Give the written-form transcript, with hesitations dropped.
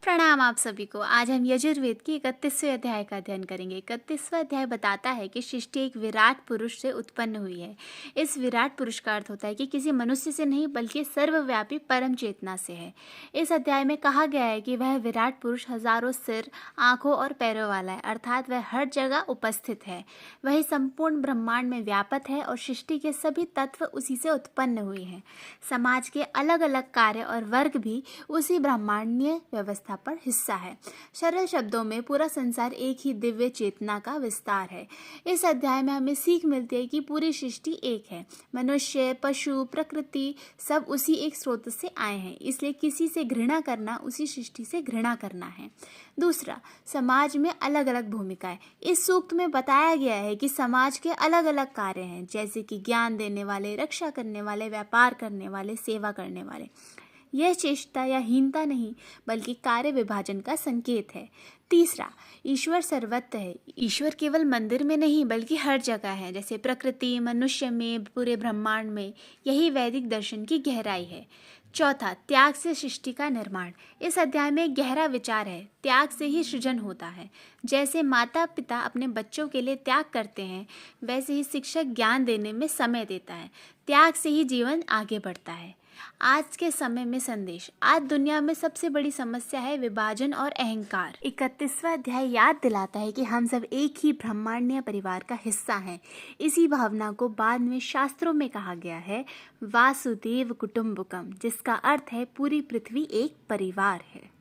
प्रणाम आप सभी को। आज हम यजुर्वेद की 31वें अध्याय का अध्ययन करेंगे। 31वां अध्याय बताता है कि सृष्टि एक विराट पुरुष से उत्पन्न हुई है। इस विराट पुरुष का अर्थ होता है कि किसी मनुष्य से नहीं बल्कि सर्वव्यापी परम चेतना से है। इस अध्याय में कहा गया है कि वह विराट पुरुष हजारों सिर, आंखों और पैरों वाला है, अर्थात वह हर जगह उपस्थित है। वही संपूर्ण ब्रह्मांड में व्यापक है और सृष्टि के सभी तत्व उसी से उत्पन्न हुए हैं। समाज के अलग अलग कार्य और वर्ग भी उसी ब्रह्मांडीय व्यवस्था पर हिस्सा है। सरल शब्दों में पूरा संसार एक ही दिव्य चेतना का विस्तार है। इस अध्याय में हमें सीख मिलती है कि पूरी सृष्टि एक है। मनुष्य, पशु, प्रकृति सब उसी एक स्रोत से आए हैं, इसलिए किसी से घृणा करना उसी सृष्टि से घृणा करना है। दूसरा, समाज में अलग अलग भूमिकाएं। इस सूक्त में बताया गया है कि समाज के अलग अलग कार्य हैं, जैसे कि ज्ञान देने वाले, रक्षा करने वाले, व्यापार करने वाले, सेवा करने वाले। यह चेष्टा या हीनता नहीं बल्कि कार्य विभाजन का संकेत है। तीसरा, ईश्वर सर्वत्र है। ईश्वर केवल मंदिर में नहीं बल्कि हर जगह है, जैसे प्रकृति, मनुष्य में, पूरे ब्रह्मांड में। यही वैदिक दर्शन की गहराई है। चौथा, त्याग से सृष्टि का निर्माण। इस अध्याय में गहरा विचार है। त्याग से ही सृजन होता है। जैसे माता पिता अपने बच्चों के लिए त्याग करते हैं, वैसे ही शिक्षक ज्ञान देने में समय देता है। त्याग से ही जीवन आगे बढ़ता है। आज के समय में संदेश। आज दुनिया में सबसे बड़ी समस्या है विभाजन और अहंकार। 31वां अध्याय याद दिलाता है कि हम सब एक ही ब्रह्मांडीय परिवार का हिस्सा हैं। इसी भावना को बाद में शास्त्रों में कहा गया है वासुदेव कुटुंबकम, जिसका अर्थ है पूरी पृथ्वी एक परिवार है।